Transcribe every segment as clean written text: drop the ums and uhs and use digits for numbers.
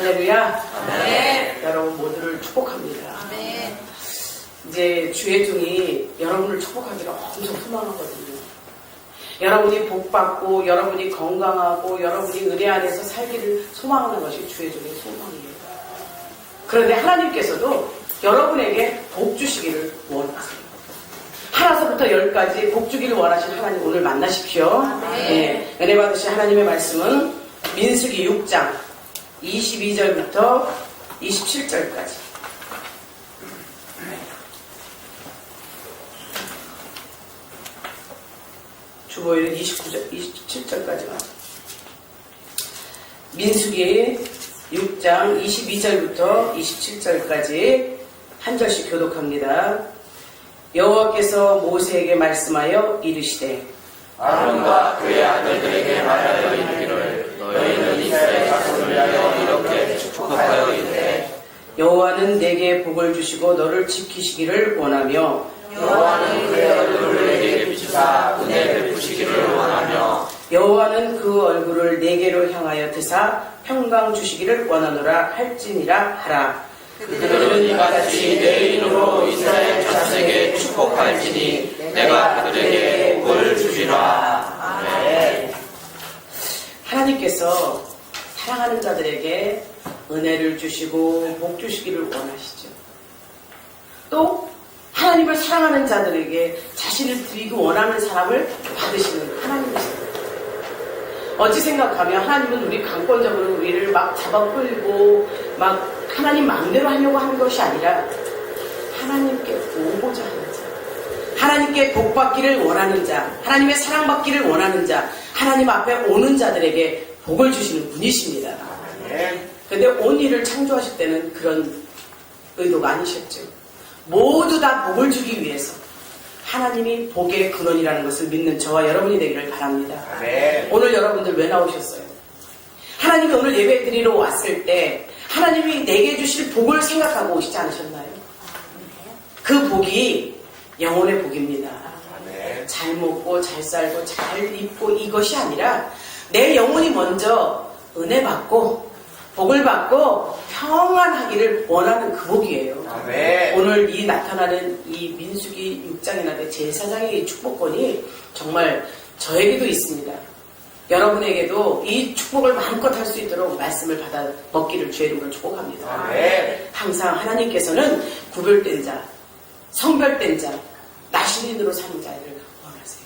할렐루야. 아멘. 여러분 모두를 축복합니다. 아멘. 이제 주의종이 여러분을 축복하기를 엄청 소망하거든요. 여러분이 복받고 여러분이 건강하고 여러분이 은혜 안에서 살기를 소망하는 것이 주의종의 소망이에요. 그런데 하나님께서도 여러분에게 복 주시기를 원하세요. 하나서부터 열까지 복 주기를 원하시는 하나님 오늘 만나십시오. 네. 은혜 받으신 하나님의 말씀은 민수기 6장 22절부터 27절까지. 주보일은 27절까지만. 민수기 6장 22절부터 27절까지 한 절씩 교독합니다. 여호와께서 모세에게 말씀하여 이르시되 아론과 그의 아들들에게 말하여 이르기를 너희는 이스라엘 자손을 위하여 이렇게 축복하여 이르되 여호와는 내게 복을 주시고 너를 지키시기를 원하며 여호와는 그의 얼굴을 내게 비추사 은혜 베푸시기를 원하며 여호와는 그 얼굴을 내게로 향하여 드사 평강 주시기를 원하노라 할지니라 하라. 그들은 이같이 내 이름으로 이스라엘 자손에게 축복할지니 내가 그들에게 복을 주리라. 아멘. 하나님께서 사랑하는 자들에게 은혜를 주시고 복 주시기를 원하시죠. 또 하나님을 사랑하는 자들에게 자신을 드리기 원하는 사람을 받으시는 하나님이십니다. 어찌 생각하면 하나님은 우리 강권적으로 우리를 막 잡아 끌고 막 하나님 마음대로 하려고 하는 것이 아니라 하나님께 오고자 하는 자, 하나님께 복받기를 원하는 자, 하나님의 사랑받기를 원하는 자, 하나님 앞에 오는 자들에게 복을 주시는 분이십니다. 그런데 온 일을 창조하실 때는 그런 의도가 아니셨죠. 모두 다 복을 주기 위해서 하나님이 복의 근원이라는 것을 믿는 저와 여러분이 되기를 바랍니다. 아멘. 오늘 여러분들 왜 나오셨어요? 하나님이 오늘 예배 드리러 왔을 때 하나님이 내게 주실 복을 생각하고 오시지 않으셨나요? 그 복이 영혼의 복입니다. 아멘. 잘 먹고 잘 살고 잘 입고 이것이 아니라 내 영혼이 먼저 은혜 받고 복을 받고 평안하기를 원하는 그 복이에요. 아멘. 오늘 이 나타나는 이 민수기 6장이나 제4장의 축복권이 정말 저에게도 있습니다. 여러분에게도 이 축복을 마음껏 할 수 있도록 말씀을 받아 먹기를 주의 이름으로 축복합니다. 아멘. 항상 하나님께서는 구별된 자, 성별된 자, 나시린으로 사는 자를 원하세요.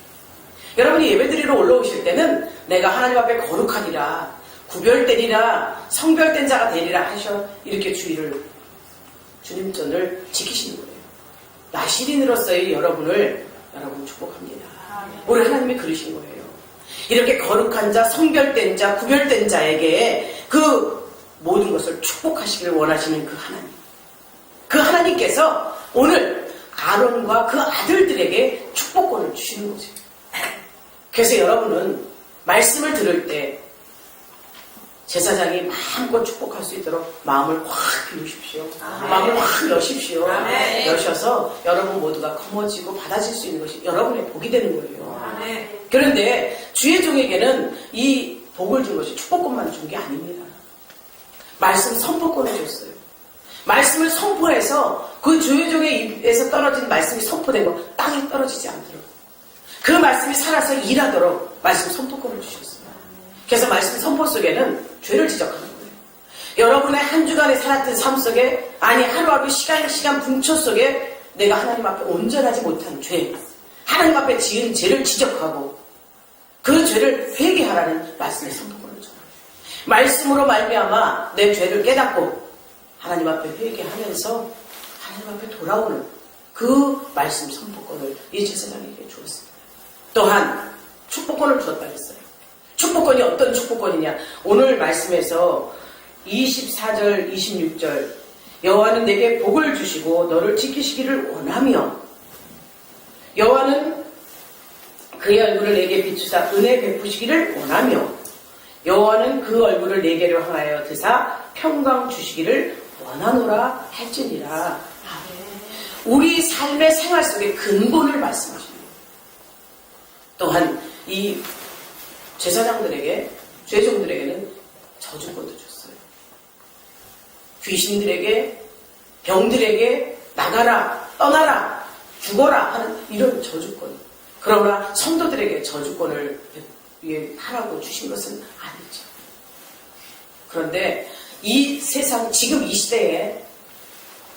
여러분이 예배드리러 올라오실 때는 내가 하나님 앞에 거룩하리라, 구별되리라, 성별된 자가 되리라 하셔 이렇게 주님 전을 지키시는 거예요. 나시린으로서의 여러분 축복합니다. 우리 하나님이 그러신 거예요. 이렇게 거룩한 자, 성별된 자, 구별된 자에게 그 모든 것을 축복하시기를 원하시는 그 하나님. 그 하나님께서 오늘 아론과 그 아들들에게 축복권을 주시는 거죠. 그래서 여러분은 말씀을 들을 때 제사장이 마음껏 축복할 수 있도록 마음을 확 비우십시오. 마음을 확 여십시오. 아멘. 여셔서 여러분 모두가 거머쥐고 받아질 수 있는 것이 여러분의 복이 되는 거예요. 아멘. 그런데 주의 종에게는 이 복을 준 것이 축복권만 준 게 아닙니다. 말씀 선포권을 줬어요. 말씀을 선포해서 그 주의 종의 입에서 떨어진 말씀이 선포된 거 땅에 떨어지지 않도록 그 말씀이 살아서 일하도록 말씀 선포권을 주셨어요. 그래서 말씀 선포 속에는 죄를 지적하는 거예요. 여러분의 한 주간에 살았던 삶 속에 아니 하루하루 시간 분초 속에 내가 하나님 앞에 온전하지 못한 죄, 하나님 앞에 지은 죄를 지적하고 그 죄를 회개하라는 말씀의 선포권을 줘요. 말씀으로 말미암아 내 죄를 깨닫고 하나님 앞에 회개하면서 하나님 앞에 돌아오는 그 말씀 선포권을 이 제사장에게 주었습니다. 또한 축복권을 주었다 했어요. 축복권이 어떤 축복권이냐? 오늘 말씀에서 24절, 26절 여호와는 내게 복을 주시고 너를 지키시기를 원하며 여호와는 그의 얼굴을 내게 비추사 은혜 베푸시기를 원하며 여호와는 그 얼굴을 내게로 향하여 드사 평강 주시기를 원하노라 할지니라. 우리 삶의 생활 속의 근본을 말씀하십니다. 또한 이 제사장들에게, 죄종들에게는 저주권도 줬어요. 귀신들에게, 병들에게 나가라, 떠나라, 죽어라 하는 이런 저주권. 그러나 성도들에게 저주권을 하라고 주신 것은 아니죠. 그런데 이 세상, 지금 이 시대에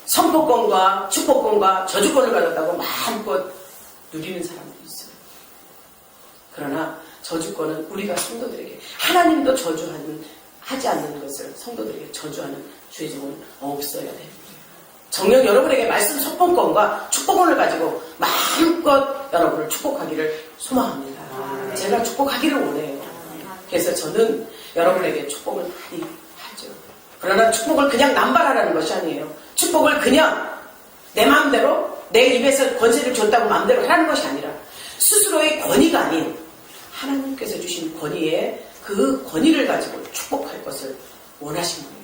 선포권과 축복권과 저주권을 가졌다고 마음껏 누리는 사람들이 있어요. 그러나 저주권은 우리가 성도들에게, 하나님도 하지 않는 것을 성도들에게 저주하는 죄종은 없어야 됩니다. 정녕 여러분에게 말씀 선포권과 축복권을 가지고 마음껏 여러분을 축복하기를 소망합니다. 제가 축복하기를 원해요. 그래서 저는 여러분에게 축복을 많이 하죠. 그러나 축복을 그냥 남발하라는 것이 아니에요. 축복을 그냥 내 마음대로, 내 입에서 권세를 줬다고 마음대로 하라는 것이 아니라 스스로의 권위가 아닌 하나님께서 주신 권위에 그 권위를 가지고 축복할 것을 원하신 거예요.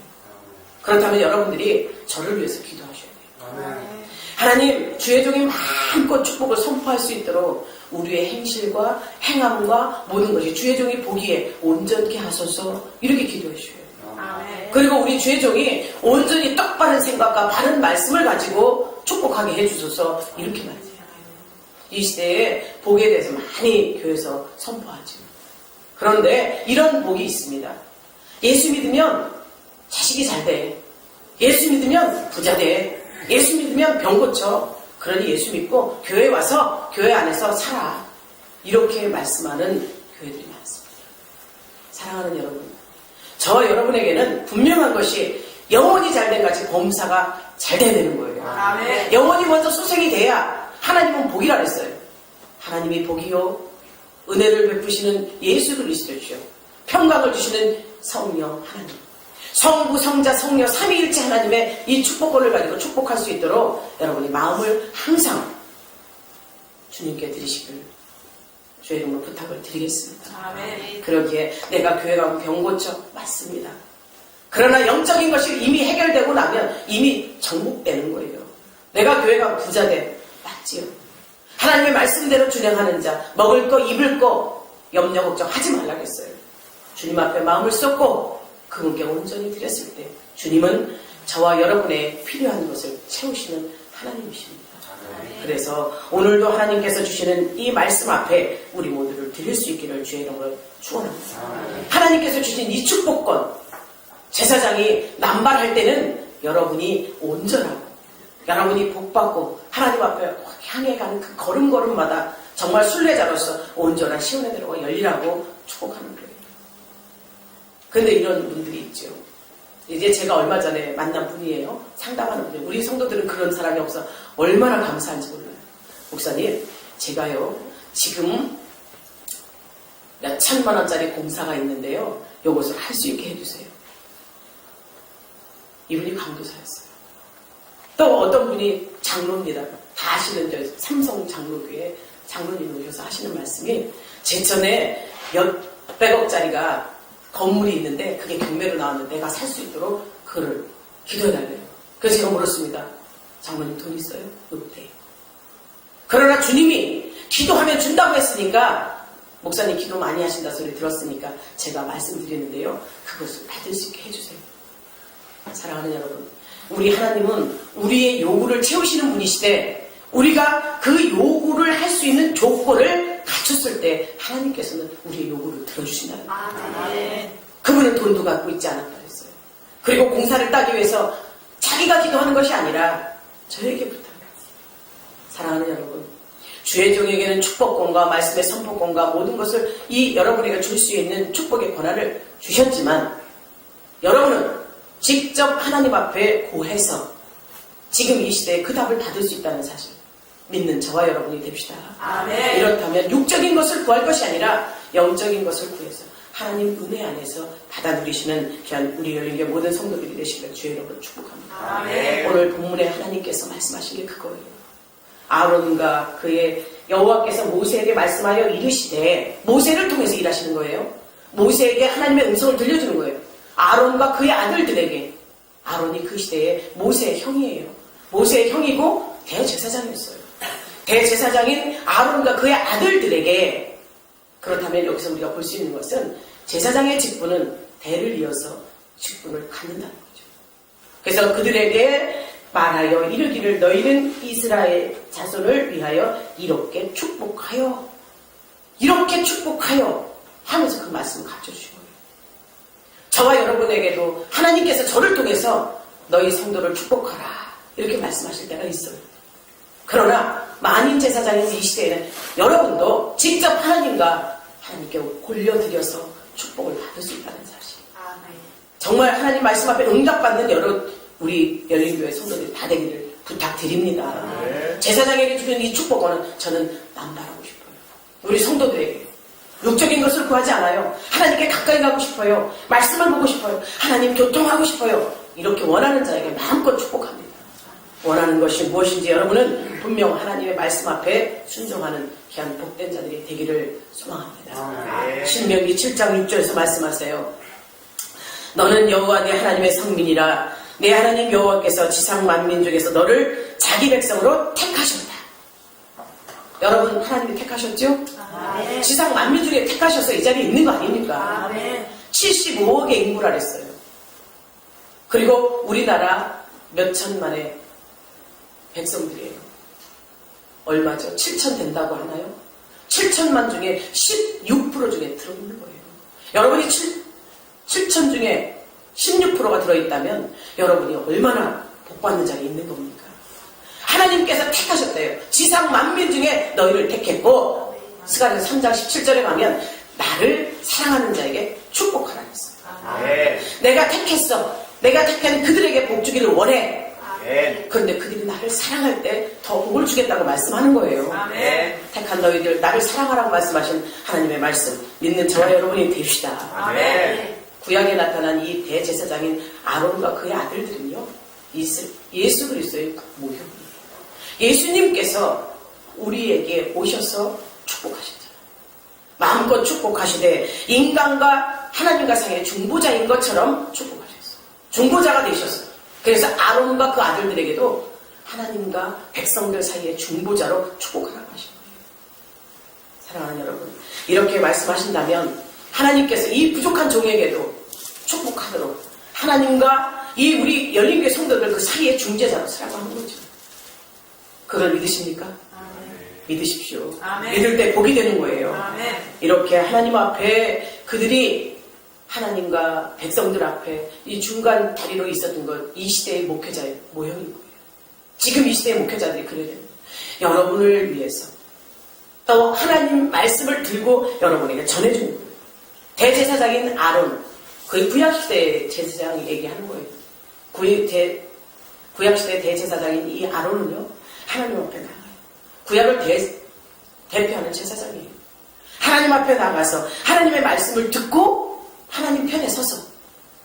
그렇다면 여러분들이 저를 위해서 기도하셔야 돼요. 하나님, 주의 종이 마음껏 축복을 선포할 수 있도록 우리의 행실과 행함과 모든 것이 주의 종이 보기에 온전케 하소서, 이렇게 기도하셔야 돼요. 그리고 우리 주의 종이 온전히 똑바른 생각과 바른 말씀을 가지고 축복하게 해주소서, 이렇게 말해요. 이 시대에 복에 대해서 많이 교회에서 선포하죠. 그런데 이런 복이 있습니다. 예수 믿으면 자식이 잘 돼. 예수 믿으면 부자 돼. 예수 믿으면 병 고쳐. 그러니 예수 믿고 교회 와서 교회 안에서 살아. 이렇게 말씀하는 교회들이 많습니다. 사랑하는 여러분, 저와 여러분에게는 분명한 것이 영혼이 잘된 같이 범사가 잘 돼야 되는 거예요. 아멘. 영혼이 먼저 소생이 돼야 하나님은 복이라 그랬어요. 하나님이 복이요, 은혜를 베푸시는 예수 그리스도시요, 평강을 주시는 성령 하나님, 성부, 성자, 성령 삼위일체 하나님의 이 축복권을 가지고 축복할 수 있도록 여러분이 마음을 항상 주님께 드리시길 주의 이름으로 부탁을 드리겠습니다. 아멘. 그러기에 내가 교회 가면 병 고쳐, 맞습니다. 그러나 영적인 것이 이미 해결되고 나면 이미 정복되는 거예요. 내가 교회 가면 부자 돼, 맞지요. 하나님의 말씀대로 준행하는 자, 먹을 거 입을 거 염려 걱정하지 말라겠어요. 주님 앞에 마음을 쏟고 그분께 온전히 드렸을 때 주님은 저와 여러분의 필요한 것을 채우시는 하나님이십니다. 그래서 오늘도 하나님께서 주시는 이 말씀 앞에 우리 모두를 드릴 수 있기를 주의 이름으로 축원합니다. 하나님께서 주신 이 축복권, 제사장이 남발할 때는 여러분이 온전하고 여러분이 복받고 하나님 앞에 향해 가는 그 걸음걸음마다 정말 순례자로서 온전한 시온의 대로가 열리라고 축복하는 거예요. 그런데 이런 분들이 있죠. 이제 제가 얼마 전에 만난 분이에요. 상담하는 분이에요. 우리 성도들은 그런 사람이 없어 얼마나 감사한지 몰라요. 목사님, 제가요 지금 몇 천만 원짜리 공사가 있는데요, 요것을 할 수 있게 해주세요. 이분이 강도사였어요. 또 어떤 분이 장로입니다. 다 아시는 삼성 장로교회 장로님 오셔서 하시는 말씀이, 제천에 몇백억짜리가 건물이 있는데 그게 경매로 나왔는데 내가 살 수 있도록 그를 기도해달래요. 그래서 제가 물었습니다. 장로님 돈 있어요? 없대요. 그러나 주님이 기도하면 준다고 했으니까, 목사님 기도 많이 하신다 소리 들었으니까 제가 말씀드리는데요, 그것을 받을 수 있게 해주세요. 사랑하는 여러분, 우리 하나님은 우리의 요구를 채우시는 분이시되, 우리가 그 요구를 할 수 있는 조건을 갖췄을 때 하나님께서는 우리의 요구를 들어주신다는 거예요. 아멘. 그분은 돈도 갖고 있지 않았다 했어요. 그리고 공사를 따기 위해서 자기가 기도하는 것이 아니라 저에게 부탁해요. 사랑하는 여러분, 주의 종에게는 축복권과 말씀의 선포권과 모든 것을 이 여러분에게 줄 수 있는 축복의 권한을 주셨지만, 여러분은 직접 하나님 앞에 고해서 지금 이 시대에 그 답을 받을 수 있다는 사실 믿는 저와 여러분이 됩시다. 아멘. 이렇다면 육적인 것을 구할 것이 아니라 영적인 것을 구해서 하나님 은혜 안에서 받아 누리시는 귀한 우리 열린교회 모든 성도들이 되시기를 주의 이름으로 축복합니다. 아멘. 오늘 본문에 하나님께서 말씀하신 게 그거예요. 아론과 그의 여호와께서 모세에게 말씀하여 이르시되, 모세를 통해서 일하시는 거예요. 모세에게 하나님의 음성을 들려주는 거예요. 아론과 그의 아들들에게. 아론이 그 시대에 모세의 형이에요. 모세의 형이고 대제사장이었어요. 대제사장인 아론과 그의 아들들에게. 그렇다면 여기서 우리가 볼 수 있는 것은 제사장의 직분은 대를 이어서 직분을 갖는다는 거죠. 그래서 그들에게 말하여 이르기를 너희는 이스라엘 자손을 위하여 이렇게 축복하여 하면서 그 말씀을 가르쳐주신 거예요. 저와 여러분에게도 하나님께서 저를 통해서 너희 성도를 축복하라 이렇게 말씀하실 때가 있어요. 그러나 만인 제사장인 이 시대에는 여러분도 직접 하나님께 골려드려서 축복을 받을 수 있다는 사실. 정말 하나님 말씀 앞에 응답받는 우리 열린교회 성도들이 다 되기를 부탁드립니다. 제사장에게 주는 이 축복은 저는 남발하고 싶어요. 우리 성도들에게 육적인 것을 구하지 않아요. 하나님께 가까이 가고 싶어요. 말씀을 보고 싶어요. 하나님 교통하고 싶어요. 이렇게 원하는 자에게 마음껏 축복합니다. 원하는 것이 무엇인지 여러분은 분명 하나님의 말씀 앞에 순종하는 귀한 복된 자들이 되기를 소망합니다. 신명기 7장 6절에서 말씀하세요. 너는 여호와 내 하나님의 성민이라. 내 하나님 여호와께서 지상 만민 중에서 너를 자기 백성으로 택하셨다. 여러분 하나님이 택하셨죠? 지상 만민 중에 택하셔서 이 자리에 있는 거 아닙니까? 75억의 인구라 그랬어요. 그리고 우리나라 몇 천만의 백성들이에요. 얼마죠? 7천 된다고 하나요? 7천만 중에 16% 중에 들어있는 거예요. 여러분이 7천 중에 16%가 들어있다면 여러분이 얼마나 복받는 자리에 있는 겁니까? 하나님께서 택하셨대요. 지상 만민 중에 너희를 택했고 스가랴 3장 17절에 가면 나를 사랑하는 자에게 축복하라 했어요. 내가 택했어. 내가 택한 그들에게 복 주기를 원해. 그런데 그들이 나를 사랑할 때 더 복을 주겠다고 말씀하는 거예요. 택한 너희들 나를 사랑하라고 말씀하신 하나님의 말씀 믿는 저와 여러분이 됩시다. 구약에 나타난 이 대제사장인 아론과 그의 아들들은요 예수 그리스도의 모형이에요. 예수님께서 우리에게 오셔서 축복하셨잖아요. 마음껏 축복하시되 인간과 하나님과 사이의 중보자인 것처럼 축복하셨어요. 중보자가 되셨어요. 그래서 아론과 그 아들들에게도 하나님과 백성들 사이의 중보자로 축복하라고 하신 거예요. 사랑하는 여러분, 이렇게 말씀하신다면 하나님께서 이 부족한 종에게도 축복하도록 하나님과 이 우리 열린교회 성도들 그 사이의 중재자로 서라고 하는 거죠. 그걸 믿으십니까? 믿으십시오. 믿을 때 복이 되는 거예요. 이렇게 하나님 앞에 그들이 하나님과 백성들 앞에 이 중간 다리로 있었던 것, 이 시대의 목회자의 모형인 거예요. 지금 이 시대의 목회자들이 그래야 됩니다. 여러분을 위해서 또 하나님 말씀을 들고 여러분에게 전해주는 거예요. 대제사장인 아론, 거의 구약시대의 제사장이 얘기하는 거예요. 구약시대의 대제사장인 이 아론은요, 하나님 앞에 나가요. 구약을 대표하는 제사장이에요. 하나님 앞에 나가서 하나님의 말씀을 듣고 하나님 편에 서서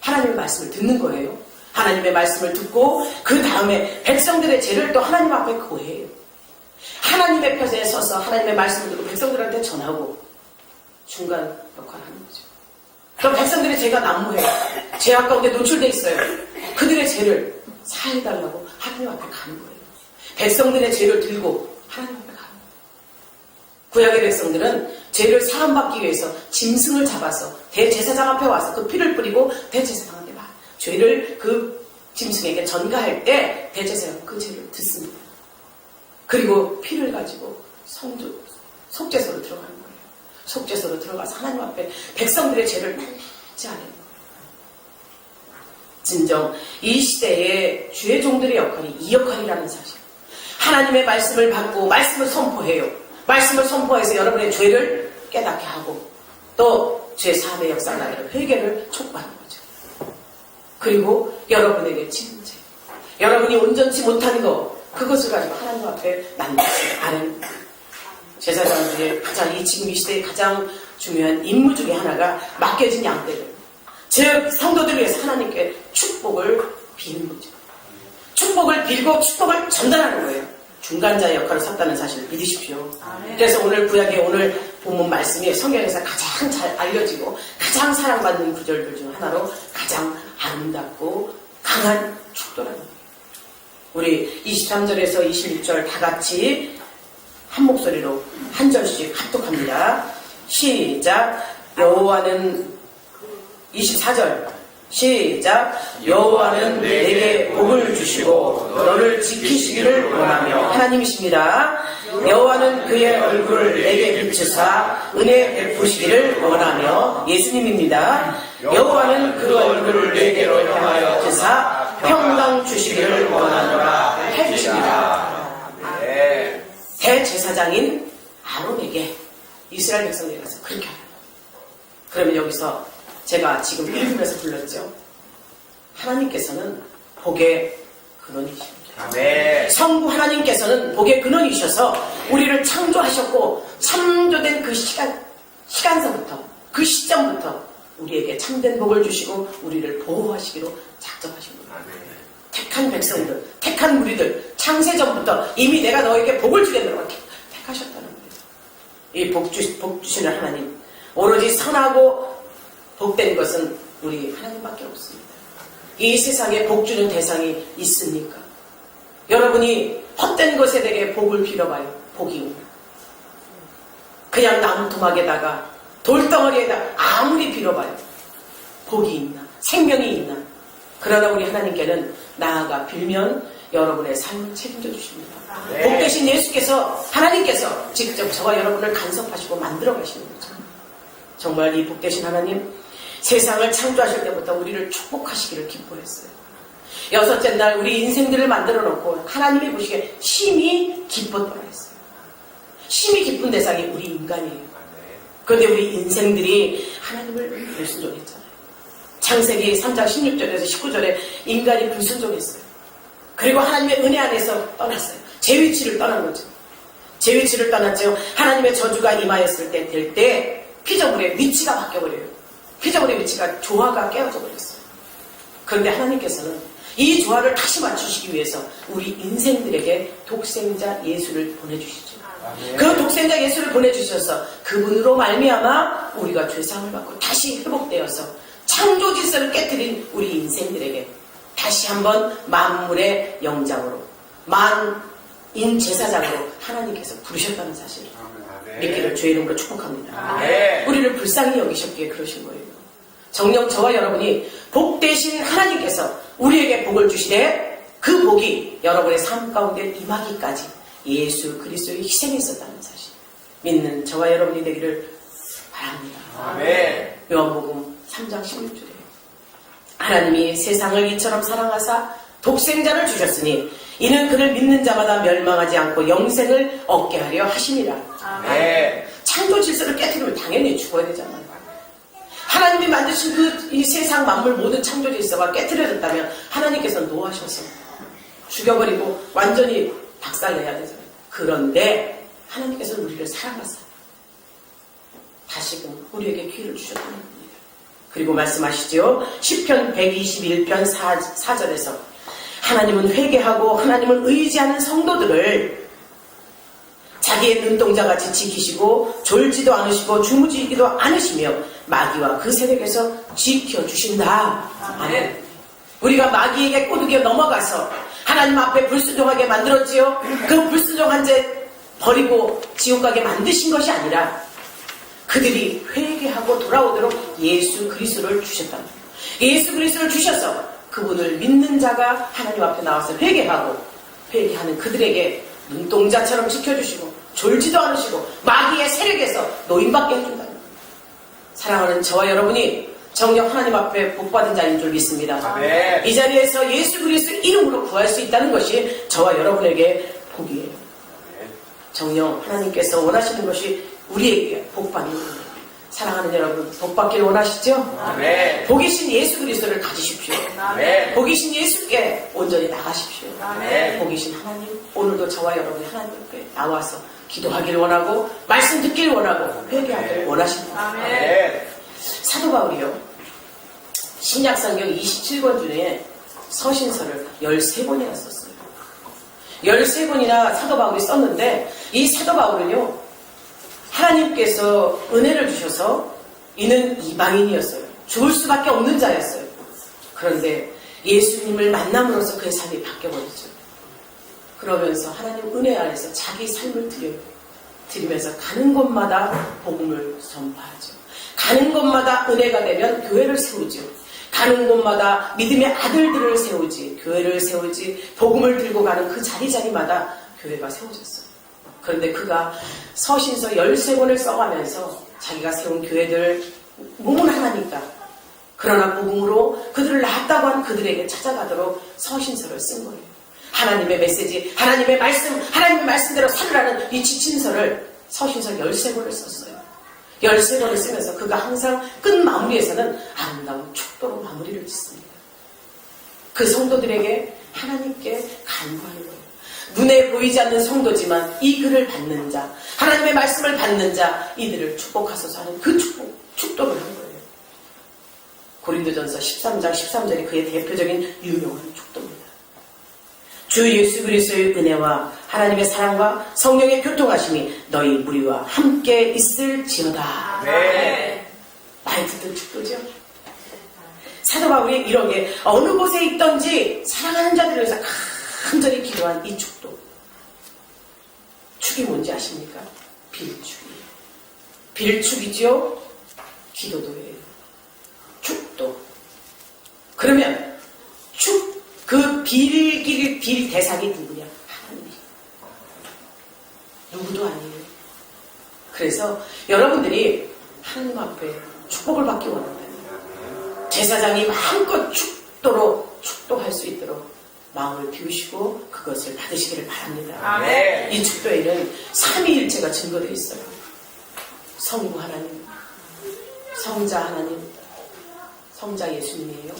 하나님의 말씀을 듣는 거예요. 하나님의 말씀을 듣고 그 다음에 백성들의 죄를 또 하나님 앞에 고해요. 하나님의 편에 서서 하나님의 말씀을 듣고 백성들한테 전하고 중간 역할을 하는 거죠. 그럼 백성들의 죄가 난무해요. 죄악 가운데 노출되어 있어요. 그들의 죄를 사해달라고 하나님 앞에 가는 거예요. 백성들의 죄를 들고 하나님 앞에 가는 거예요. 구약의 백성들은 죄를 사함받기 위해서 짐승을 잡아서 대제사장 앞에 와서 그 피를 뿌리고 대제사장한테 막 죄를 그 짐승에게 전가할 때 대제사장은 그 죄를 듣습니다. 그리고 피를 가지고 속죄소로 들어가는 거예요. 속죄소로 들어가서 하나님 앞에 백성들의 죄를 낫지 않는 거예요. 진정 이 시대의 주의 종들의 역할이 이 역할이라는 사실. 하나님의 말씀을 받고 말씀을 선포해요. 말씀을 선포해서 여러분의 죄를 깨닫게 하고 또 죄 사함의 역사를 나누는 회개를 촉구하는 거죠. 그리고 여러분에게 지은 죄, 여러분이 온전치 못한 거, 그것을 가지고 하나님 앞에 나누는 제사장 중에 가장 지금 이 시대의 가장 중요한 임무 중에 하나가 맡겨진 양떼들, 즉 성도들을 위해서 하나님께 축복을 비는 거죠. 축복을 빌고 축복을 전달하는 거예요. 중간자의 역할을 섰다는 사실을 믿으십시오. 그래서 오늘 구약의 오늘 본문 말씀이 성경에서 가장 잘 알려지고 가장 사랑받는 구절들 중 하나로 가장 아름답고 강한 축도라는 거예요. 우리 23절에서 26절 다 같이 한 목소리로 한 절씩 합독합니다. 시작. 여호와는 24절 시작. 여호와는 내게 복을 주시고 너를 지키시기를 원하며. 하나님이십니다. 여호와는 그의 얼굴을 내게 비추사 은혜 베푸시기를 원하며. 예수님입니다. 여호와는 그 얼굴을 내게로 향하여 비추사 평강 주시기를 원하노라 할지니라. 대제사장인 아론에게 이스라엘 백성들이 가서 그렇게 하라. 그러면 여기서 제가 지금 읽으면서 불렀죠. 하나님께서는 복의 근원이십니다. 성부 하나님께서는 복의 근원이셔서 우리를 창조하셨고, 창조된 그 시간서부터, 그 시점부터 우리에게 참된 복을 주시고 우리를 보호하시기로 작정하신 겁니다. 택한 백성들, 택한 무리들, 창세전부터 이미 내가 너에게 복을 주겠노라고 택하셨다는 거예요. 이 복 주시는 하나님, 오로지 선하고 복된 것은 우리 하나님밖에 없습니다. 이 세상에 복 주는 대상이 있습니까? 여러분이 헛된 것에 대해 복을 빌어봐요. 복이 오면. 그냥 나무 토막에다가 돌덩어리에다 아무리 빌어봐요. 복이 있나? 생명이 있나? 그러나 우리 하나님께는 나아가 빌면 여러분의 삶을 책임져 주십니다. 복 대신 예수께서, 하나님께서 직접 저와 여러분을 간섭하시고 만들어 가시는 거죠. 정말 이 복 대신 하나님, 세상을 창조하실 때부터 우리를 축복하시기를 기뻐했어요. 여섯째 날 우리 인생들을 만들어 놓고 하나님이 보시기에 심히 기뻤더라 했어요. 심히 기쁜 대상이 우리 인간이에요. 그런데 우리 인생들이 하나님을 불순종했잖아요. 창세기 3장 16절에서 19절에 인간이 불순종했어요. 그리고 하나님의 은혜 안에서 떠났어요. 제 위치를 떠난 거죠. 제 위치를 떠났죠. 하나님의 저주가 임하였을 때 될 때 피조물의 위치가 바뀌어버려요. 피조물의 위치가 조화가 깨어져 버렸어요. 그런데 하나님께서는 이 조화를 다시 맞추시기 위해서 우리 인생들에게 독생자 예수를 보내주시죠. 그 독생자 예수를 보내주셔서 그분으로 말미암아 우리가 죄사함을 받고 다시 회복되어서 창조 질서를 깨뜨린 우리 인생들에게 다시 한번 만물의 영장으로, 만인 제사장으로 하나님께서 부르셨다는 사실을 믿기를 주의 이름으로 축복합니다. 우리를 불쌍히 여기셨기에 그러신 거예요. 정녕 저와 여러분이 복 대신 하나님께서 우리에게 복을 주시되 그 복이 여러분의 삶 가운데 임하기까지 예수 그리스도의 희생이 있었다는 사실 믿는 저와 여러분이 되기를 바랍니다. 요한복음 3장 16절에 하나님이 세상을 이처럼 사랑하사 독생자를 주셨으니 이는 그를 믿는 자마다 멸망하지 않고 영생을 얻게 하려 하시니라. 창조 질서를 깨뜨리면 당연히 죽어야 되잖아요. 하나님이 만드신 이 세상 만물 모든 창조 질서가 깨뜨려졌다면 하나님께서는 노하셔서 죽여버리고 완전히 박살내야 되잖아요. 그런데 하나님께서는 우리를 사랑하사 다시금 우리에게 기회를 주셨다는 겁니다. 그리고 말씀하시죠. 시편 121편 4절에서 하나님은 회개하고 하나님을 의지하는 성도들을 자기의 눈동자같이 지키시고 졸지도 않으시고 주무시기도 않으시며 마귀와 그 세력에서 지켜주신다. 아멘. 우리가 마귀에게 꼬드겨 넘어가서 하나님 앞에 불순종하게 만들었지요. 그 불순종한 죄 버리고 지옥 가게 만드신 것이 아니라 그들이 회개하고 돌아오도록 예수 그리스도를 주셨다. 예수 그리스도를 주셔서 그분을 믿는 자가 하나님 앞에 나와서 회개하는 그들에게 눈동자처럼 지켜주시고 졸지도 않으시고 마귀의 세력에서 노인받게 해준다. 사랑하는 저와 여러분이 정녕 하나님 앞에 복받은 자인 줄 믿습니다. 아멘. 이 자리에서 예수 그리스도 이름으로 구할 수 있다는 것이 저와 여러분에게 복이에요. 정녕 하나님께서 원하시는 것이 우리에게 복받는 겁니다. 사랑하는 여러분, 복받기를 원하시죠? 아멘. 복이신 예수 그리스도를 가지십시오. 아멘. 복이신 예수께 온전히 나가십시오. 아멘. 복이신 하나님, 오늘도 저와 여러분이 하나님 앞에 나와서 기도하기를 원하고 말씀 듣기를 원하고 회개하기를 원하십니다. 아멘. 사도 바울이요, 신약성경 27권 중에 서신서를 13번이나 썼어요. 13번이나 사도 바울이 썼는데 이 사도 바울은요, 하나님께서 은혜를 주셔서 이는 이방인이었어요. 죽을 수밖에 없는 자였어요. 그런데 예수님을 만남으로써 그의 삶이 바뀌어버렸죠. 그러면서 하나님 은혜 안에서 자기 삶을 드리면서 가는 곳마다 복음을 전파하죠. 가는 곳마다 은혜가 되면 교회를 세우죠. 가는 곳마다 믿음의 아들들을 세우지, 교회를 세우지, 복음을 들고 가는 그 자리자리마다 교회가 세워졌어요. 그런데 그가 서신서 13권을 써가면서 자기가 세운 교회들 몸은 하나니까, 그러나 복음으로 그들을 낳았다고 한 그들에게 찾아가도록 서신서를 쓴 거예요. 하나님의 메시지, 하나님의 말씀대로 살으라는 이 지침서를 서신서 13권을 썼어요. 13권을 쓰면서 그가 항상 끝 마무리에서는 아름다운 축도로 마무리를 짓습니다. 그 성도들에게 하나님께 간구하는 거예요. 눈에 보이지 않는 성도지만 이 글을 받는 자, 하나님의 말씀을 받는 자, 이들을 축복하소서 하는 그 축도를 한 거예요. 고린도전서 13장 13절이 그의 대표적인 유명한 축도입니다. 주 예수 그리스도의 은혜와 하나님의 사랑과 성령의 교통하심이 너희 무리와 함께 있을지어다. 네. 많이 듣던 축도죠. 사도 바울이 이런 게 어느 곳에 있든지 사랑하는 자들을 위해서 간절히 기도한 이 축도. 축이 뭔지 아십니까? 빌축이에요. 빌축이죠. 기도도예요. 축도. 그러면 빌 대상이 누구냐? 하나님. 누구도 아니에요. 그래서 여러분들이 하나님 앞에 축복을 받기 원한다면 제사장이 마음껏 축도할 수 있도록 마음을 비우시고 그것을 받으시기를 바랍니다. 아멘. 이 축도에는 삼위일체가 증거되어 있어요. 성부 하나님, 성자 하나님, 성자 예수님이에요.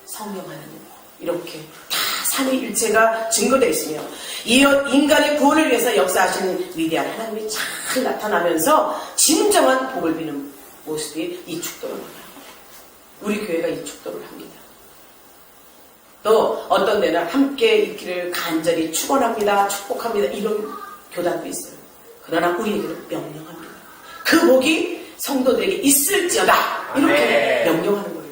성령 하나님. 이렇게 다 삼위일체가 증거되어 있으며 이어 인간의 구원을 위해서 역사하시는 위대한 하나님이 잘 나타나면서 진정한 복을 비는 모습이 이 축도를 말합니다. 우리 교회가 이 축도를 합니다. 또 어떤 데는 함께 있기를 간절히 축원합니다. 축복합니다. 이런 교단도 있어요. 그러나 우리에게는 명령합니다. 그 복이 성도들에게 있을지어다. 이렇게 명령하는 거예요.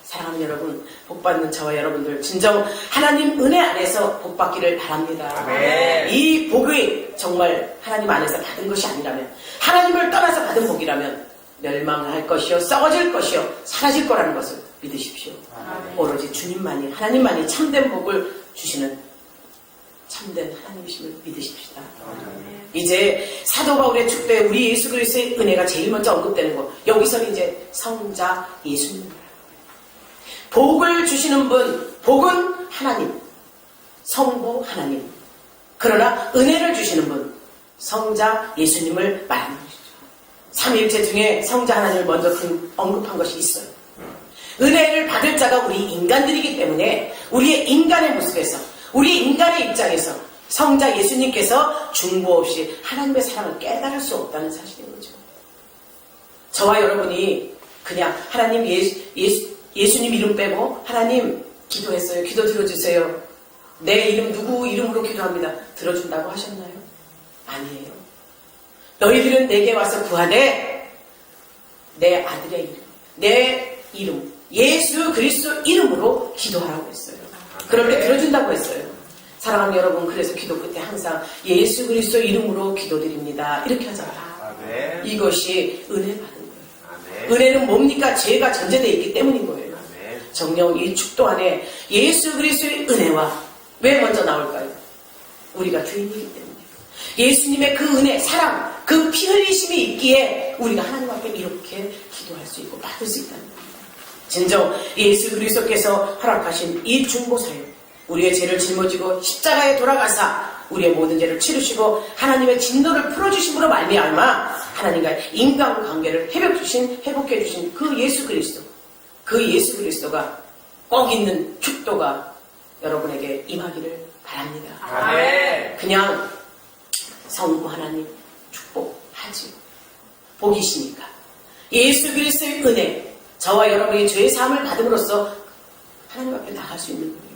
사랑하는 여러분, 복받는 저와 여러분들 진정 하나님 은혜 안에서 복받기를 바랍니다. 아멘. 이 복이 정말 하나님 안에서 받은 것이 아니라면, 하나님을 떠나서 받은 복이라면 멸망할 것이요, 썩어질 것이요, 사라질 거라는 것을 믿으십시오. 아멘. 오로지 주님만이, 하나님만이 참된 복을 주시는 참된 하나님이심을 믿으십시다. 아멘. 이제 사도 바울의 축도에 우리 예수 그리스도의 은혜가 제일 먼저 언급되는 것. 여기서는 이제 성자 예수님. 복을 주시는 분, 복은 하나님, 성부 하나님. 그러나 은혜를 주시는 분, 성자 예수님을 말하는 것이죠. 삼위일체 중에 성자 하나님을 먼저 언급한 것이 있어요. 은혜를 받을 자가 우리 인간들이기 때문에 우리의 인간의 모습에서, 우리 인간의 입장에서 성자 예수님께서 중보 없이 하나님의 사랑을 깨달을 수 없다는 사실인 거죠. 저와 여러분이 그냥 하나님 예수님 이름 빼고 하나님 기도했어요. 기도 들어주세요. 내 이름 누구 이름으로 기도합니다. 들어준다고 하셨나요? 아니에요. 너희들은 내게 와서 구하되 내 아들의 이름, 내 이름, 예수 그리스도 이름으로 기도하라고 했어요. 그럴 때 들어준다고 했어요. 사랑하는 여러분, 그래서 기도 끝에 항상 예수 그리스도 이름으로 기도드립니다. 이렇게 하잖아요. 이것이 은혜 받은 거예요. 은혜는 뭡니까? 죄가 전제되어 있기 때문인 거예요. 정녕 이 축도 안에 예수 그리스도의 은혜와 왜 먼저 나올까요? 우리가 주인이기 때문에. 예수님의 그 은혜, 사랑, 그 피 흘리심이 있기에 우리가 하나님 앞에 이렇게 기도할 수 있고 받을 수 있다는 겁니다. 진정 예수 그리스도께서 허락하신 이 중보사역, 우리의 죄를 짊어지고 십자가에 돌아가사 우리의 모든 죄를 치르시고 하나님의 진노를 풀어주심으로 말미암아 하나님과 인간관계를 회복해주신 그 예수 그리스도, 그 예수 그리스도가 꼭 있는 축도가 여러분에게 임하기를 바랍니다. 아멘. 그냥 성부 하나님 축복하지, 복이시니까 예수 그리스도의 은혜, 저와 여러분이 죄의 사함을 받음으로써 하나님 앞에 나갈 수 있는 거예요.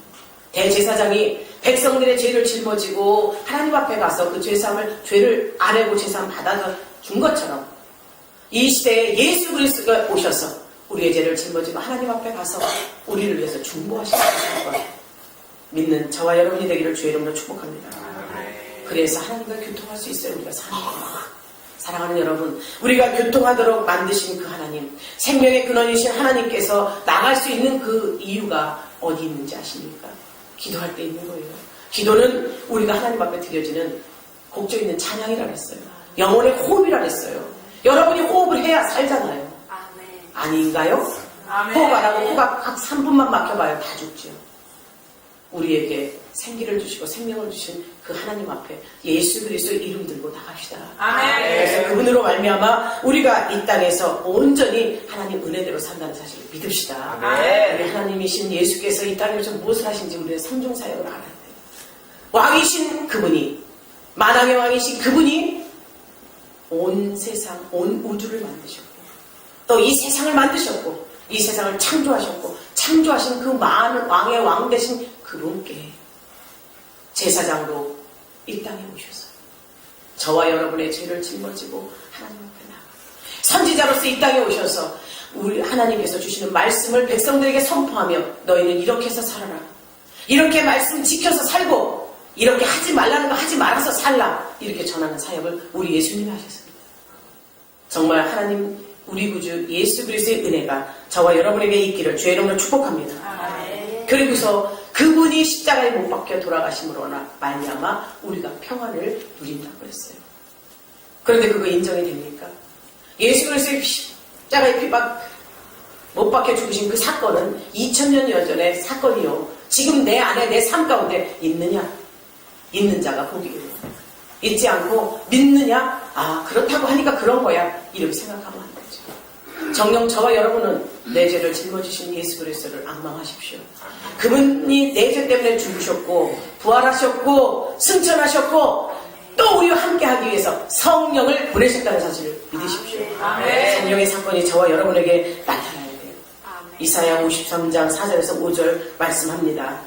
대제사장이 백성들의 죄를 짊어지고 하나님 앞에 가서 그 죄를 아뢰고 제사함 받아서 준 것처럼 이 시대에 예수 그리스도가 오셔서 우리의 죄를 짊어지고 하나님 앞에 가서 우리를 위해서 중보하시는 것 믿는 저와 여러분이 되기를 주의 이름으로 축복합니다. 그래서 하나님과 교통할 수 있어요. 우리가 사는 겁니다. 사랑하는 여러분, 우리가 교통하도록 만드신 그 하나님, 생명의 근원이신 하나님께서 나갈 수 있는 그 이유가 어디 있는지 아십니까? 기도할 때 있는 거예요. 기도는 우리가 하나님 앞에 드려지는 곡조 있는 찬양이라 했어요. 영혼의 호흡이라 했어요. 여러분이 호흡을 해야 살잖아요. 아닌가요? 호흡 안 하고 호흡 각 3분만 막혀봐요. 다 죽죠. 우리에게 생기를 주시고 생명을 주신 그 하나님 앞에 예수 그리스도의 이름 들고 나갑시다. 그래서 그분으로 말미암아 우리가 이 땅에서 온전히 하나님 은혜대로 산다는 사실을 믿읍시다. 우리 하나님이신 예수께서 이 땅에서 무엇을 하신지 우리의 성중사역을 알아야 돼요. 왕이신 그분이, 만왕의 왕이신 그분이 온 세상, 온 우주를 만드셨고 또 이 세상을 만드셨고 이 세상을 창조하셨고 창조하신 그 많은 왕의 왕 되신 그분께 제사장으로 이 땅에 오셔서 저와 여러분의 죄를 짊어지고 하나님 앞에 나가 선지자로서 이 땅에 오셔서 우리 하나님께서 주시는 말씀을 백성들에게 선포하며 너희는 이렇게 해서 살아라, 이렇게 말씀 지켜서 살고 이렇게 하지 말라는 거 하지 말아서 살라, 이렇게 전하는 사역을 우리 예수님이 하셨습니다. 정말 하나님 우리 구주 예수 그리스도의 은혜가 저와 여러분에게 있기를 주의 이름으로 축복합니다. 그리고서 그분이 십자가에 못 박혀 돌아가심으로 말미암아 우리가 평안을 누린다고 했어요. 그런데 그거 인정이 됩니까? 예수 그리스도의 십자가에 못 박혀 죽으신 그 사건은 2000년 전의 사건이요, 지금 내 안에 내 삶 가운데 있느냐? 있는 자가 복이에요. 있지 않고 믿느냐? 아, 그렇다고 하니까 그런 거야, 이렇게 생각하면 안 되죠. 정녕 저와 여러분은 내 죄를 짊어지신 예수 그리스도를 앙망하십시오. 그분이 내 죄 때문에 죽으셨고 부활하셨고 승천하셨고 또 우리와 함께하기 위해서 성령을 보내셨다는 사실을 믿으십시오. 성령의 사건이 저와 여러분에게 나타나야 돼요. 이사야 53장 4절에서 5절 말씀합니다.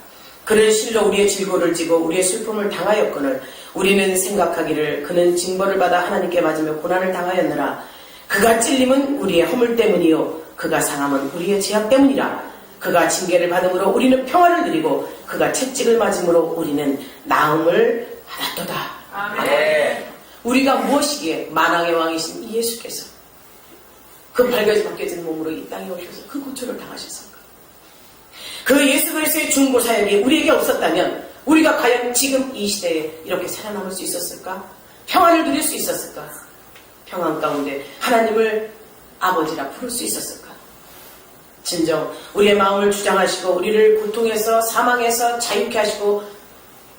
그는 실로 우리의 질고를 지고 우리의 슬픔을 당하였거늘 우리는 생각하기를 그는 징벌을 받아 하나님께 맞으며 고난을 당하였느라. 그가 찔림은 우리의 허물 때문이요 그가 상함은 우리의 죄악 때문이라. 그가 징계를 받음으로 우리는 평화를 누리고 그가 채찍을 맞음으로 우리는 나음을 받았도다. 아멘. 우리가 무엇이기에 만왕의 왕이신 이 예수께서 그 발겨지 벗겨진 몸으로 이 땅에 오셔서 그 고초를 당하셨습니까? 그 예수 그리스도의 중보 사역이 우리에게 없었다면 우리가 과연 지금 이 시대에 이렇게 살아남을 수 있었을까? 평안을 누릴 수 있었을까? 평안 가운데 하나님을 아버지라 부를 수 있었을까? 진정 우리의 마음을 주장하시고 우리를 고통에서 사망에서 자유케 하시고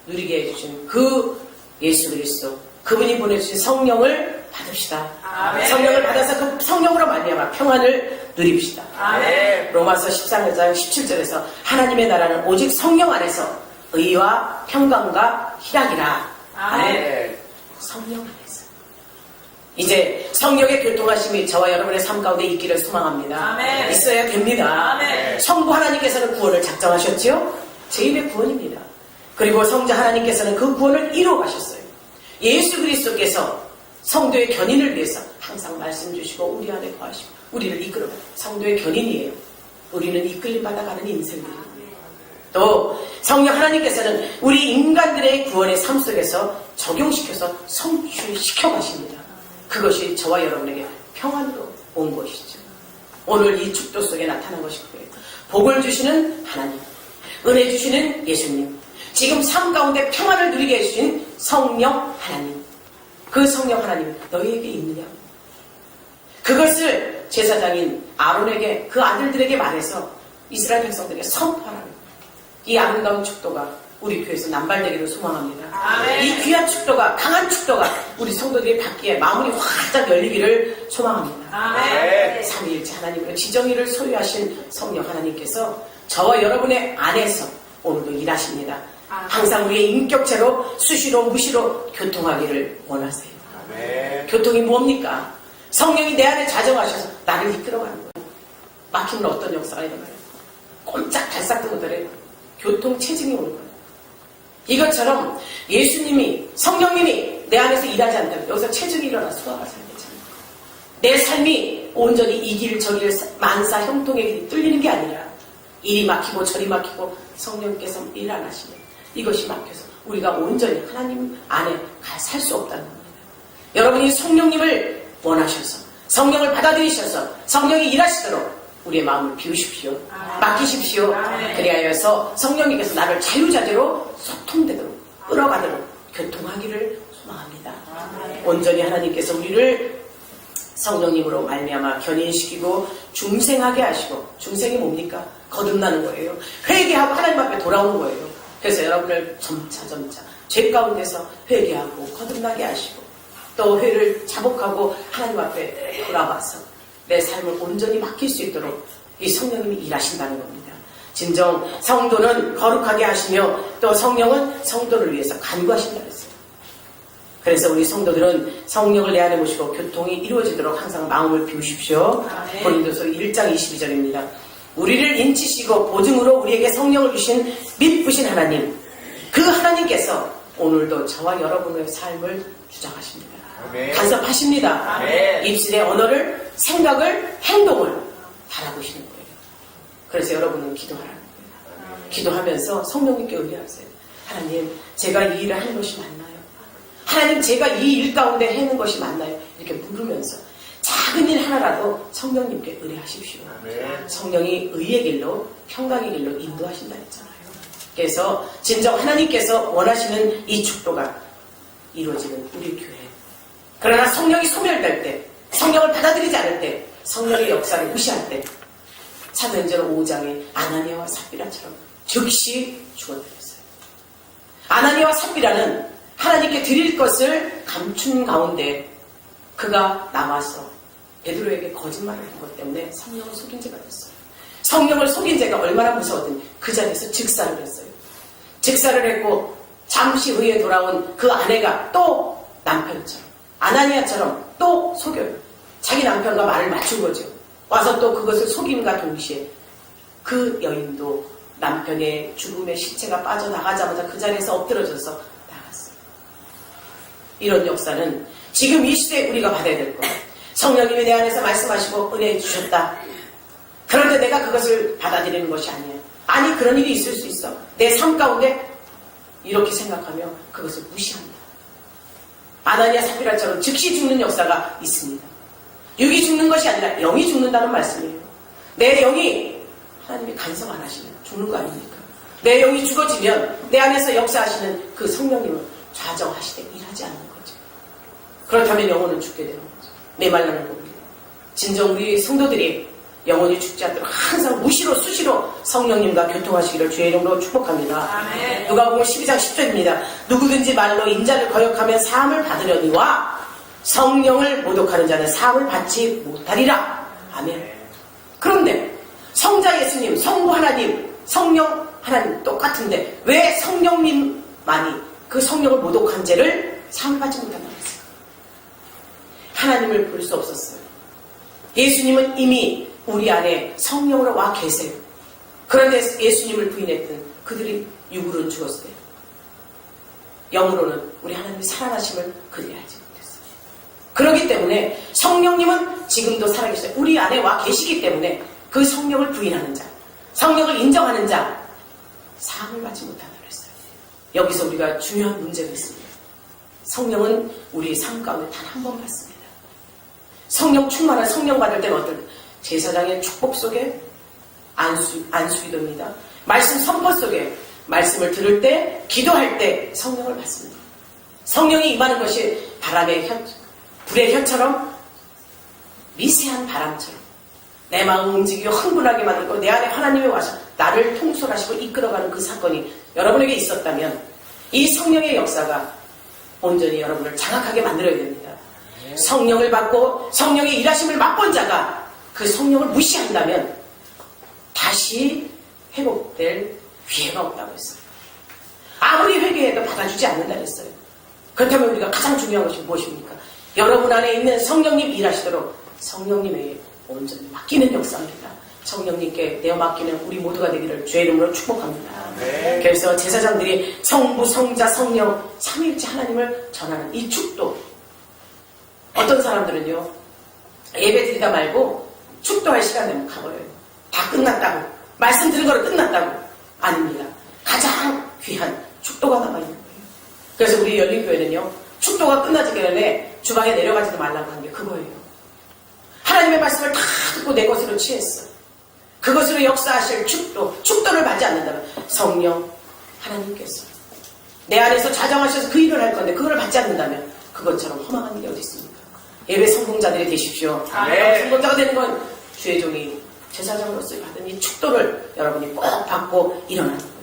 누리게 해주신 그 예수 그리스도, 그분이 보내주신 성령을 받읍시다. 아멘. 성령을 받아서 그 성령으로 말미암아 평안을 누립시다. 아멘. 로마서 14장 17절에서 하나님의 나라는 오직 성령 안에서 의와 평강과 희락이라. 아멘. 성령 안에서 이제 성령의 교통하심이 저와 여러분의 삶 가운데 있기를 소망합니다. 아멘. 있어야 됩니다. 아멘. 성부 하나님께서는 구원을 작정하셨지요? 제1의 구원입니다. 그리고 성자 하나님께서는 그 구원을 이루어 가셨어요. 예수 그리스도께서 성도의 견인을 위해서 항상 말씀 주시고 우리 안에 거하시고 우리를 이끌어 성도의 견인이에요. 우리는 이끌림 받아가는 인생입니다. 또 성령 하나님께서는 우리 인간들의 구원의 삶 속에서 적용시켜서 성취시켜 가십니다. 그것이 저와 여러분에게 평안으로 온 것이죠. 오늘 이 축도 속에 나타난 것이 그거예요. 복을 주시는 하나님, 은혜 주시는 예수님, 지금 삶 가운데 평안을 누리게 해주신 성령 하나님, 그 성령 하나님 너희에게 있느냐? 그것을 제사장인 아론에게, 그 아들들에게 말해서 이스라엘 백성들에게 선포하라는 거예요. 이 아름다운 축도가 우리 교회에서 남발되기를 소망합니다. 아멘. 이 귀한 축도가, 강한 축도가 우리 성도들이 받기에 마음이 활짝 열리기를 소망합니다. 아멘. 삼위일체 하나님으로 지정의를 소유하신 성령 하나님께서 저와 여러분의 안에서 오늘도 일하십니다. 항상 우리의 인격체로 수시로 무시로 교통하기를 원하세요. 아멘. 교통이 뭡니까? 성령이 내 안에 자정하셔서 나를 이끌어가는 거예요. 막히면 어떤 역사가 일어나요? 꼼짝 발싹도 못하래 교통 체증이 오는 거예요. 이것처럼 예수님이, 성령님이 내 안에서 일하지 않다면 여기서 체증이 일어나 소화가 잘 되잖아요. 내 삶이 온전히 이 길 저 길 만사 형통의 길이 뚫리는 게 아니라 이리 막히고 저리 막히고 성령께서 일 안 하시면 이것이 막혀서 우리가 온전히 하나님 안에 살 수 없다는 겁니다. 여러분이 성령님을 원하셔서 성령을 받아들이셔서 성령이 일하시도록 우리의 마음을 비우십시오. 맡기십시오. 그리하여서 성령님께서 나를 자유자재로 소통되도록 끌어가도록 교통하기를 소망합니다. 온전히 하나님께서 우리를 성령님으로 말미암아 견인시키고 중생하게 하시고, 중생이 뭡니까? 거듭나는 거예요. 회개하고 하나님 앞에 돌아오는 거예요. 그래서 여러분을 점차 죄 가운데서 회개하고 거듭나게 하시고, 또 회를 자복하고 하나님 앞에 돌아와서 내 삶을 온전히 맡길 수 있도록 이 성령님이 일하신다는 겁니다. 진정 성도는 거룩하게 하시며 또 성령은 성도를 위해서 간구하신다 그랬어요. 그래서 우리 성도들은 성령을 내 안에 모시고 교통이 이루어지도록 항상 마음을 비우십시오. 고린도서 1장 22절입니다. 우리를 인치시고 보증으로 우리에게 성령을 주신 믿으신 하나님, 그 하나님께서 오늘도 저와 여러분의 삶을 주장하십니다. 간섭하십니다. 입술의 언어를, 생각을, 행동을 바라보시는 거예요. 그래서 여러분은 기도하라는 거예요. 기도하면서 성령님께 의뢰하세요. 하나님, 제가 이 일을 하는 것이 맞나요? 하나님, 제가 이 일 가운데 해는 것이 맞나요? 이렇게 물으면서 작은 일 하나라도 성령님께 의뢰하십시오. 성령이 의의 길로, 평강의 길로 인도하신다 했잖아요. 그래서 진정 하나님께서 원하시는 이 축도가 이루어지는 우리 교회. 그러나 성령이 소멸될 때, 성령을 받아들이지 않을 때, 성령의 역사를 무시할 때, 사도행전 5장에 아나니아와 삽비라처럼 즉시 죽어버렸어요. 아나니아와 삽비라는 하나님께 드릴 것을 감춘 가운데 그가 나와서 베드로에게 거짓말을 한 것 때문에 성령을 속인 죄가 됐어요. 성령을 속인 죄가 얼마나 무서웠더니 그 자리에서 즉사를 했어요. 즉사를 했고 잠시 후에 돌아온 그 아내가 또 남편처럼, 아나니아처럼 또 속여요. 자기 남편과 말을 맞춘 거죠. 와서 또 그것을 속임과 동시에 그 여인도 남편의 죽음의 시체가 빠져나가자마자 그 자리에서 엎드러져서 나갔어요. 이런 역사는 지금 이 시대에 우리가 받아야 될 거예요. 성령님이 내 안에서 말씀하시고 은혜 주셨다. 그런데 내가 그것을 받아들이는 것이 아니에요. 아니, 그런 일이 있을 수 있어. 내 삶 가운데 이렇게 생각하며 그것을 무시합니다. 아나니아 삽비라처럼 즉시 죽는 역사가 있습니다. 육이 죽는 것이 아니라 영이 죽는다는 말씀이에요. 내 영이 하나님이 간섭 안 하시면 죽는 거 아닙니까? 내 영이 죽어지면 내 안에서 역사하시는 그 성령님은 좌정하시되 일하지 않는 거죠. 그렇다면 영혼은 죽게 되는 거죠. 메말라는 법이에요. 진정 우리 성도들이 영혼이 죽지 않도록 항상 무시로 수시로 성령님과 교통하시기를 주의 이름으로 축복합니다. 누가복음 12장 10절입니다. 누구든지 말로 인자를 거역하면 사함을 받으려니와 성령을 모독하는 자는 사함을 받지 못하리라. 아멘. 그런데 성자 예수님, 성부 하나님, 성령 하나님 똑같은데 왜 성령님만이 그 성령을 모독한 죄를 사함을 받지 못한다고 했어요? 하나님을 볼 수 없었어요. 예수님은 이미 우리 안에 성령으로 와 계세요. 그런데 예수님을 부인했던 그들이 육으로는 죽었어요. 영으로는 우리 하나님이 살아나심을 그들이 알지 못했어요. 그렇기 때문에 성령님은 지금도 살아계셔요. 우리 안에 와 계시기 때문에 그 성령을 부인하는 자, 성령을 인정하는 자, 사함을 받지 못한다고 했어요. 여기서 우리가 중요한 문제가 있습니다. 성령은 우리 삶 가운데 단 한 번 받습니다. 성령 충만한 성령 받을 때는 어떨까? 제사장의 축복 속에 안수기도입니다. 말씀 선포 속에 말씀을 들을 때, 기도할 때 성령을 받습니다. 성령이 임하는 것이 불의 혀처럼 미세한 바람처럼 내 마음을 움직이고 흥분하게 만들고 내 안에 하나님이 와서 나를 통솔하시고 이끌어가는 그 사건이 여러분에게 있었다면 이 성령의 역사가 온전히 여러분을 장악하게 만들어야 됩니다. 성령을 받고 성령의 일하심을 맛본 자가 그 성령을 무시한다면 다시 회복될 기회가 없다고 했어요. 아무리 회개해도 받아주지 않는다 했어요. 그렇다면 우리가 가장 중요한 것이 무엇입니까? 여러분 안에 있는 성령님 일하시도록 성령님에게 온전히 맡기는 역사입니다. 성령님께 내어 맡기는 우리 모두가 되기를 주의 이름으로 축복합니다. 그래서 제사장들이 성부, 성자, 성령 삼위일체 하나님을 전하는 이 축도, 어떤 사람들은요 예배 드리다 말고 축도할 시간 되면 가버려요. 다 끝났다고, 말씀 드린 거로 끝났다고. 아닙니다. 가장 귀한 축도가 남아있는 거예요. 그래서 우리 열린교회는요 축도가 끝나기 전에 주방에 내려가지도 말라고 한 게 그거예요. 하나님의 말씀을 다 듣고 내 것으로 취했어. 그것으로 역사하실 축도를 받지 않는다면 성령 하나님께서 내 안에서 자정하셔서 그 일을 할 건데 그걸 받지 않는다면 그것처럼 허망한 일이 어디 있습니까? 예배 성공자들이 되십시오. 성공자가 되는 건 주의 종이 제사장으로서 받은 이 축도를 여러분이 꼭 받고 일어나는 거예요.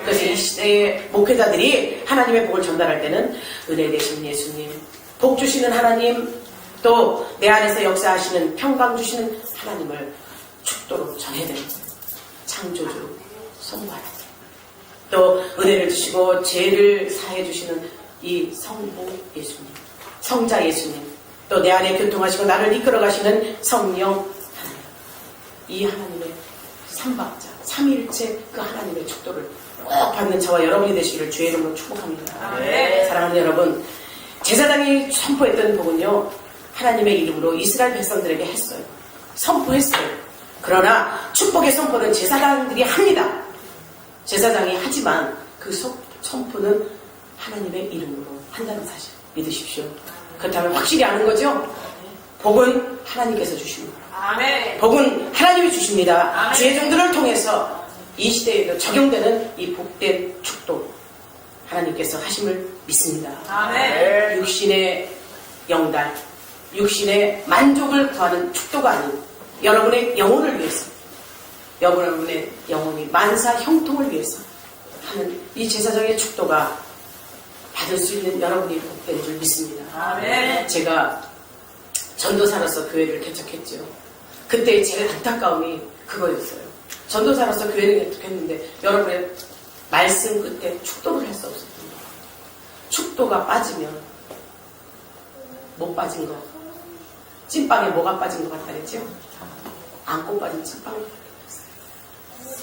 그래서 이 시대의 목회자들이 하나님의 복을 전달할 때는 은혜 되신 예수님, 복 주시는 하나님, 또 내 안에서 역사하시는 평강 주시는 하나님을 축도로 전해야 되는 거예요. 창조주 성부 하나님, 또 은혜를 주시고 죄를 사해 주시는 이 성부 예수님, 성자 예수님, 또 내 안에 교통하시고 나를 이끌어 가시는 성령 하나님, 이 하나님의 삼박자 삼일체 그 하나님의 축도를 꼭 받는 저와 여러분이 되시기를 주의 이름으로 축복합니다. 사랑하는 여러분, 제사장이 선포했던 복은요, 하나님의 이름으로 이스라엘 백성들에게 했어요. 선포했어요. 그러나 축복의 선포는 제사장들이 합니다. 제사장이 하지만 그 선포는 하나님의 이름으로 한다는 사실 믿으십시오. 그렇다면 확실히 아는 거죠? 복은 하나님께서 주십니다. 복은 하나님이 주십니다. 주의 종들을 통해서 이 시대에도 적용되는 이 복된 축도 하나님께서 하심을 믿습니다. 육신의 영달, 육신의 만족을 구하는 축도가 아닌 여러분의 영혼을 위해서, 여러분의 영혼이 만사 형통을 위해서 하는 이 제사장의 축도가 받을 수 있는 여러분이 복된 줄 믿습니다. 제가 전도사로서 교회를 개척했죠. 그때 제일 안타까움이 그거였어요. 전도사로서 교회를 개척했는데 여러분의 말씀 끝에 축도를 할 수 없었습니다. 축도가 빠지면 못 빠진 거, 찐빵에 뭐가 빠진 것 같다 그랬죠? 안고 빠진 찐빵이 빠졌어요.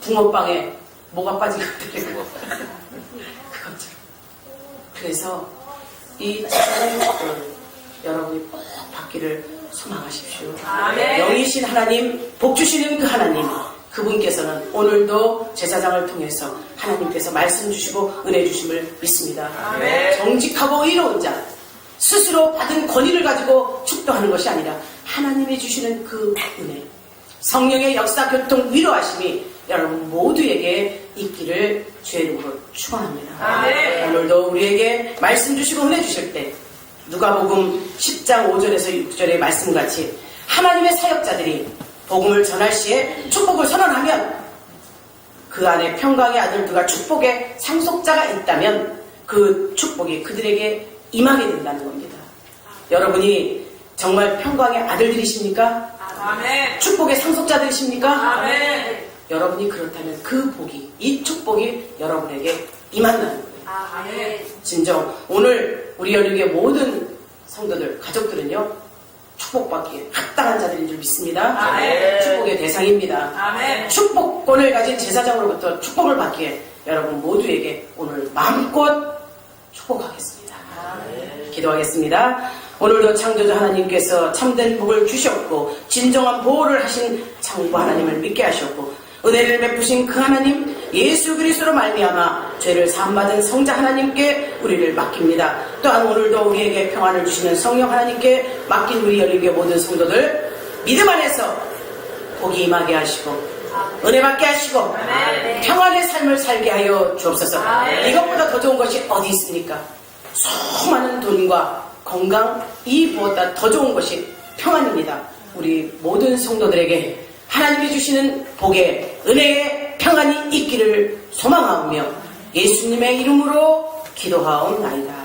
붕어빵에 뭐가 빠진 것 같다 그랬고 그것처럼. 그래서 이 제사장의 축도를 여러분이 꼭 받기를 소망하십시오. 영이신 하나님, 복 주시는 그 하나님, 그분께서는 오늘도 제사장을 통해서 하나님께서 말씀 주시고 은혜 주심을 믿습니다. 정직하고 의로운 자, 스스로 받은 권위를 가지고 축도하는 것이 아니라 하나님이 주시는 그 은혜, 성령의 역사, 교통, 위로하심이 여러분 모두에게 있기를 주의 이름으로 축원합니다. 오늘도 우리에게 말씀 주시고 은혜 주실 때 누가복음 10장 5절에서 6절의 말씀같이 하나님의 사역자들이 복음을 전할 시에 축복을 선언하면 그 안에 평강의 아들들과 축복의 상속자가 있다면 그 축복이 그들에게 임하게 된다는 겁니다. 여러분이 정말 평강의 아들들이십니까? 축복의 상속자들이십니까? 여러분이 그렇다면 그 복이, 이 축복이 여러분에게 임한다는 거예요. 진정 오늘 우리 연육의 모든 성도들, 가족들은요, 축복받기에 합당한 자들인 줄 믿습니다. 축복의 대상입니다. 축복권을 가진 제사장으로부터 축복을 받기에 여러분 모두에게 오늘 마음껏 축복하겠습니다. 기도하겠습니다. 오늘도 창조주 하나님께서 참된 복을 주셨고 진정한 보호를 하신 창조 하나님을 믿게 하셨고 은혜를 베푸신 그 하나님 예수 그리스도로 말미암아 죄를 사함받은 성자 하나님께 우리를 맡깁니다. 또한 오늘도 우리에게 평안을 주시는 성령 하나님께 맡긴 우리 열리교회 모든 성도들 믿음 안에서 복이 임하게 하시고 은혜 받게 하시고 평안의 삶을 살게 하여 주옵소서. 이것보다 더 좋은 것이 어디 있습니까? 수많은 돈과 건강, 이 무엇보다 더 좋은 것이 평안입니다. 우리 모든 성도들에게 하나님이 주시는 복의 은혜의 평안이 있기를 소망하며 예수님의 이름으로 기도하옵나이다.